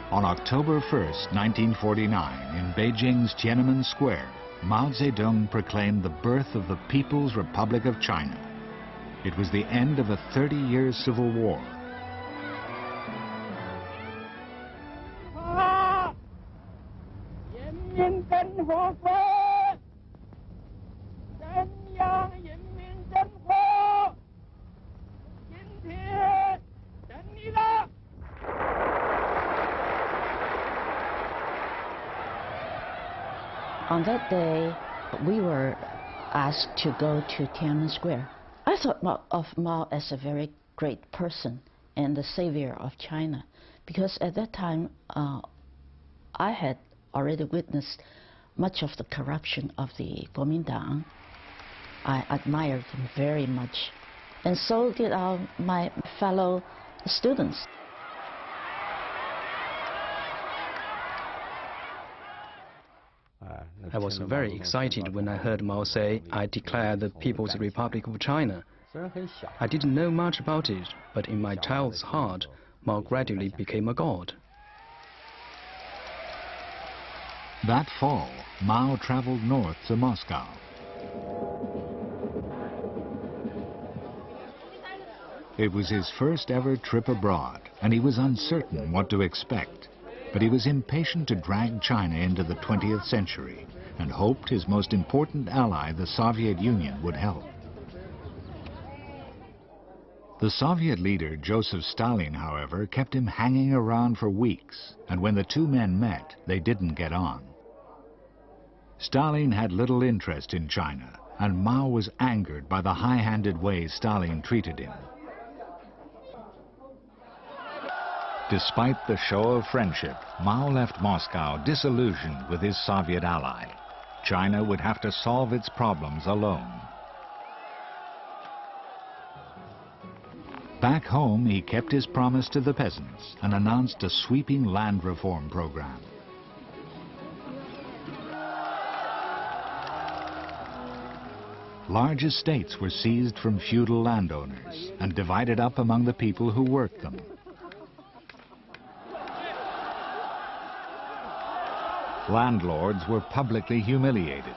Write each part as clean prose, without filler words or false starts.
On October 1st, 1949, in Beijing's Tiananmen Square, Mao Zedong proclaimed the birth of the People's Republic of China. It was the end of a 30-year civil war. On that day, we were asked to go to Tiananmen Square. I thought of Mao as a very great person and the savior of China, because at that time I had already witnessed much of the corruption of the Kuomintang. I admired him very much, and so did my fellow students. I was very excited when I heard Mao say, "I declare the People's Republic of China." I didn't know much about it, but in my child's heart, Mao gradually became a god. That fall, Mao traveled north to Moscow. It was his first ever trip abroad, and he was uncertain what to expect. But he was impatient to drag China into the 20th century and hoped his most important ally, the Soviet Union, would help. The Soviet leader, Joseph Stalin, however, kept him hanging around for weeks, and when the two men met, they didn't get on. Stalin had little interest in China, and Mao was angered by the high-handed way Stalin treated him. Despite the show of friendship, Mao left Moscow disillusioned with his Soviet ally. China would have to solve its problems alone. Back home, he kept his promise to the peasants and announced a sweeping land reform program. Large estates were seized from feudal landowners and divided up among the people who worked them. Landlords were publicly humiliated.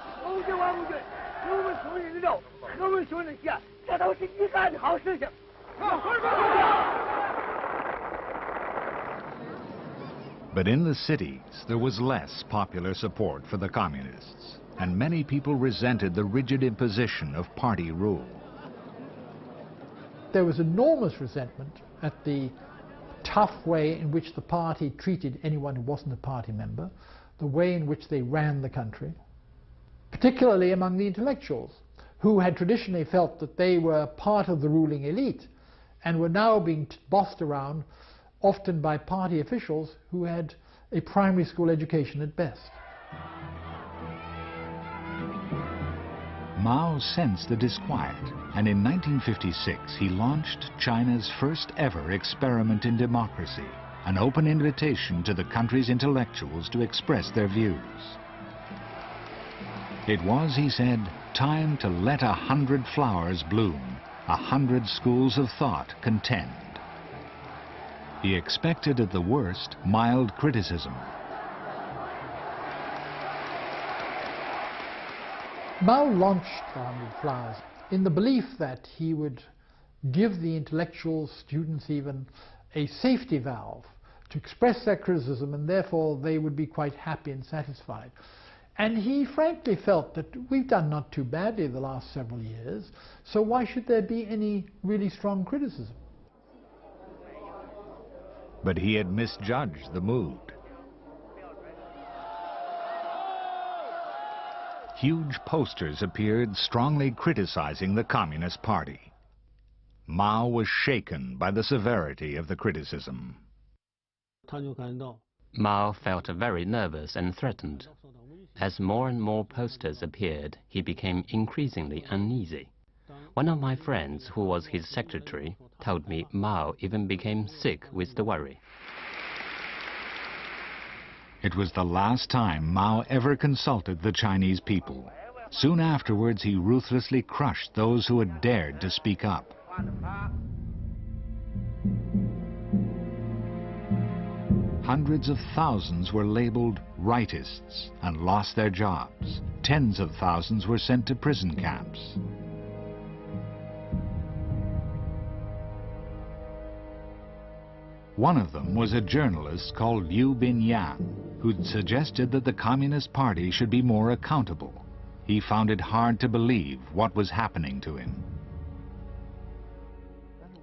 But in the cities, there was less popular support for the communists, and many people resented the rigid imposition of party rule. There was enormous resentment at the tough way in which the party treated anyone who wasn't a party member, the way in which they ran the country, particularly among the intellectuals, who had traditionally felt that they were part of the ruling elite and were now being bossed around, often by party officials who had a primary school education at best. Mao sensed the disquiet, and in 1956 he launched China's first ever experiment in democracy, an open invitation to the country's intellectuals to express their views. It was, he said, time to let 100 flowers bloom, 100 schools of thought contend. He expected at the worst mild criticism. Mao launched 100 flowers in the belief that he would give the intellectuals, students even, a safety valve to express their criticism, and therefore they would be quite happy and satisfied. And he frankly felt that we've done not too badly the last several years, so why should there be any really strong criticism? But he had misjudged the mood. Huge posters appeared strongly criticizing the Communist Party. Mao was shaken by the severity of the criticism. Mao felt very nervous and threatened. As more and more posters appeared, he became increasingly uneasy. One of my friends, who was his secretary, told me Mao even became sick with the worry. It was the last time Mao ever consulted the Chinese people. Soon afterwards, he ruthlessly crushed those who had dared to speak up. hundreds of thousands were labeled rightists and lost their jobs. Tens of thousands were sent to prison camps. One of them was a journalist called Liu Binyan, who'd suggested that the Communist Party should be more accountable. He found it hard to believe what was happening to him.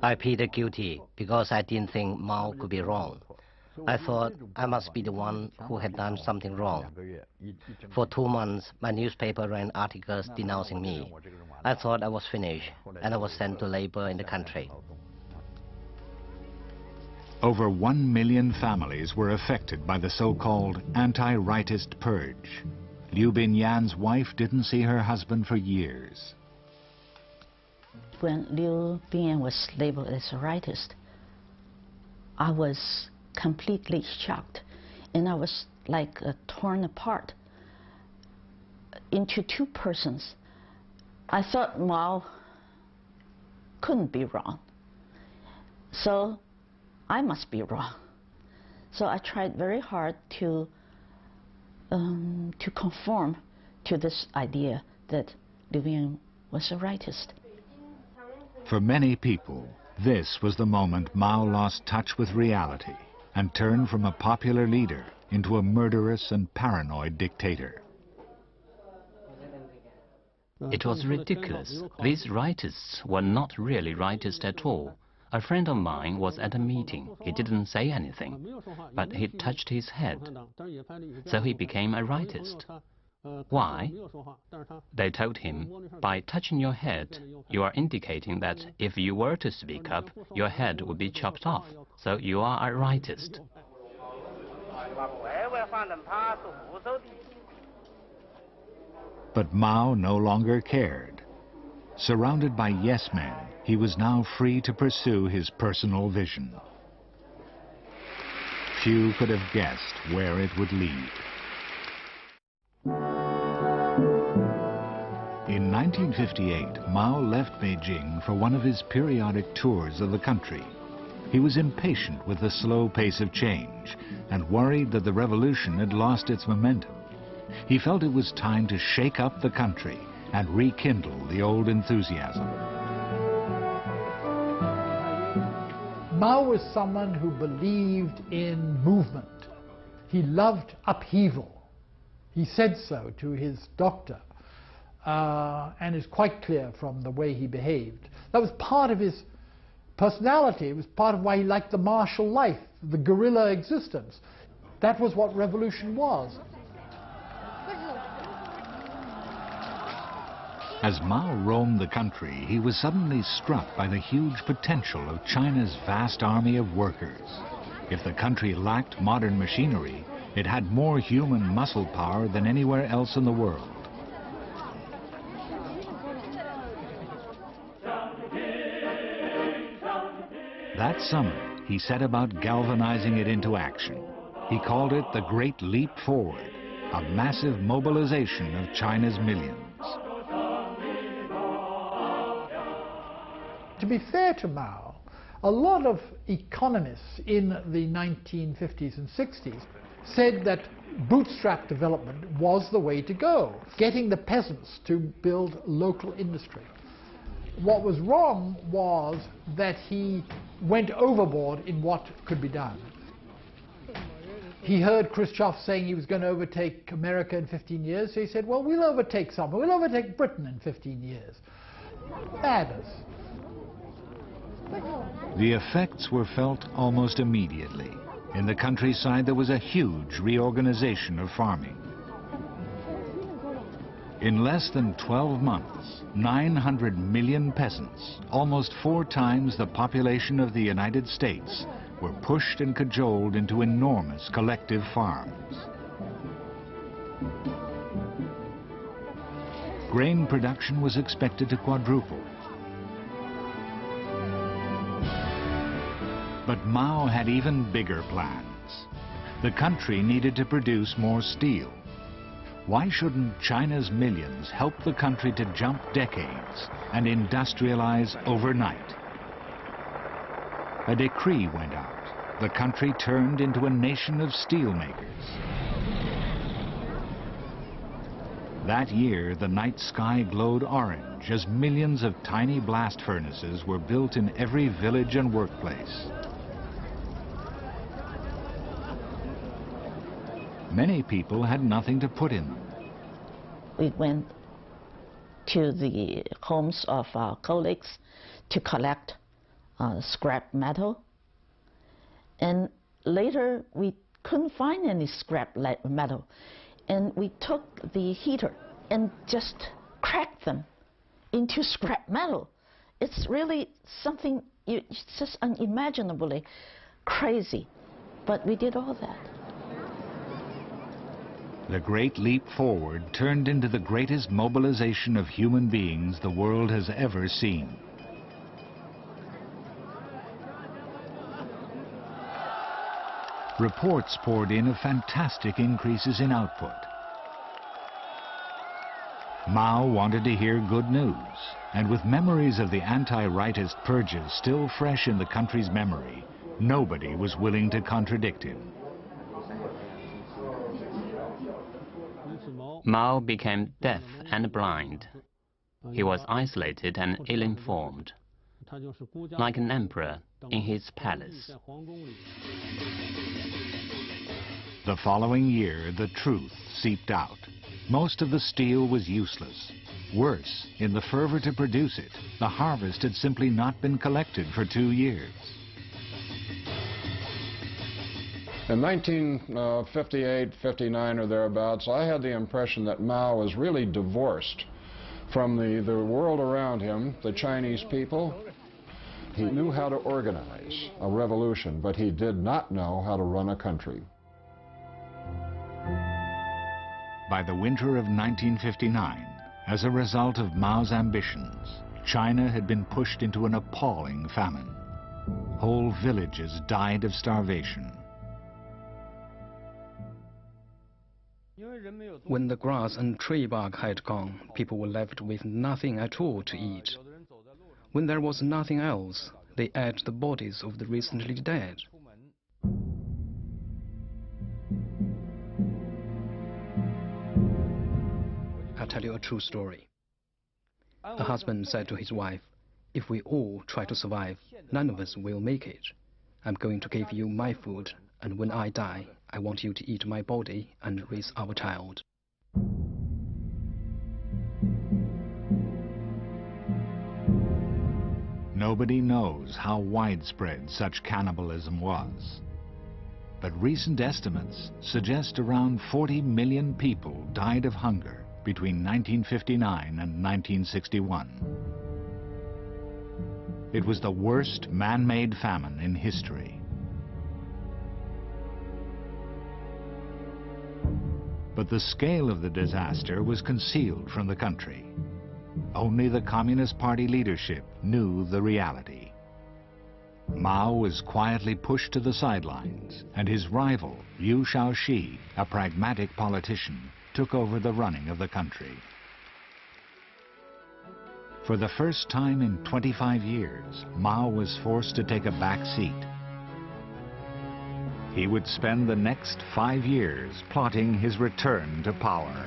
I pleaded guilty because I didn't think Mao could be wrong. I thought I must be the one who had done something wrong. For 2 months, my newspaper ran articles denouncing me. I thought I was finished, and I was sent to labor in the country. Over 1 million families were affected by the so-called anti-rightist purge. Liu Binyan's wife didn't see her husband for years. When Liu Binyan was labeled as a rightist, I was completely shocked, and I was like torn apart into two persons. I thought Mao couldn't be wrong, so I must be wrong. So I tried very hard to conform to this idea that Liu Binyan was a rightist. For many people, this was the moment Mao lost touch with reality and turned from a popular leader into a murderous and paranoid dictator. It was ridiculous. These rightists were not really rightist at all. A friend of mine was at a meeting. He didn't say anything, but he touched his head. So he became a rightist. Why? They told him, by touching your head, you are indicating that if you were to speak up, your head would be chopped off. So you are a rightist. But Mao no longer cared. Surrounded by yes men, he was now free to pursue his personal vision. Few could have guessed where it would lead. In 1958, Mao left Beijing for one of his periodic tours of the country. He was impatient with the slow pace of change and worried that the revolution had lost its momentum. He felt it was time to shake up the country and rekindle the old enthusiasm. Mao was someone who believed in movement. He loved upheaval. He said so to his doctor, and it's quite clear from the way he behaved. That was part of his personality. It was part of why he liked the martial life, the guerrilla existence. That was what revolution was. As Mao roamed the country, he was suddenly struck by the huge potential of China's vast army of workers. If the country lacked modern machinery, it had more human muscle power than anywhere else in the world. That summer, he set about galvanizing it into action. He called it the Great Leap Forward, a massive mobilization of China's millions. To be fair to Mao, a lot of economists in the 1950s and 60s said that bootstrap development was the way to go, getting the peasants to build local industry. What was wrong was that he went overboard in what could be done. He heard Khrushchev saying he was going to overtake America in 15 years, so he said, well, we'll overtake someone. We'll overtake Britain in 15 years. Madness. The effects were felt almost immediately. In the countryside, there was a huge reorganization of farming. In less than 12 months, 900 million peasants, almost 4 times the population of the United States, were pushed and cajoled into enormous collective farms. Grain production was expected to quadruple. But Mao had even bigger plans. The country needed to produce more steel. Why shouldn't China's millions help the country to jump decades and industrialize overnight? A decree went out. the country turned into a nation of steelmakers. That year, the night sky glowed orange as millions of tiny blast furnaces were built in every village and workplace. Many people had nothing to put in them. We went to the homes of our colleagues to collect scrap metal. And later, we couldn't find any scrap metal. And we took the heater and just cracked them into scrap metal. It's really something, it's just unimaginably crazy. But we did all that. The Great Leap Forward turned into the greatest mobilization of human beings the world has ever seen. Reports poured in of fantastic increases in output. Mao wanted to hear good news, and with memories of the anti-rightist purges still fresh in the country's memory, nobody was willing to contradict him. Mao became deaf and blind. He was isolated and ill-informed, like an emperor in his palace. The following year, the truth seeped out. Most of the steel was useless. Worse, in the fervor to produce it, the harvest had simply not been collected for 2 years. In 1958, 59 or thereabouts, I had the impression that Mao was really divorced from the world around him, the Chinese people. He knew how to organize a revolution, but he did not know how to run a country. By the winter of 1959, as a result of Mao's ambitions, China had been pushed into an appalling famine. Whole villages died of starvation. When the grass and tree bark had gone, people were left with nothing at all to eat. When there was nothing else, they ate the bodies of the recently dead. I'll tell you a true story. A husband said to his wife, "If we all try to survive, none of us will make it. I'm going to give you my food, and when I die, I want you to eat my body and raise our child." Nobody knows how widespread such cannibalism was. But recent estimates suggest around 40 million people died of hunger between 1959 and 1961. It was the worst man-made famine in history. But the scale of the disaster was concealed from the country. Only the Communist Party leadership knew the reality. Mao was quietly pushed to the sidelines, and his rival, Liu Shaoxi, a pragmatic politician, took over the running of the country. For the first time in 25 years, Mao was forced to take a back seat. He would spend the next 5 years plotting his return to power.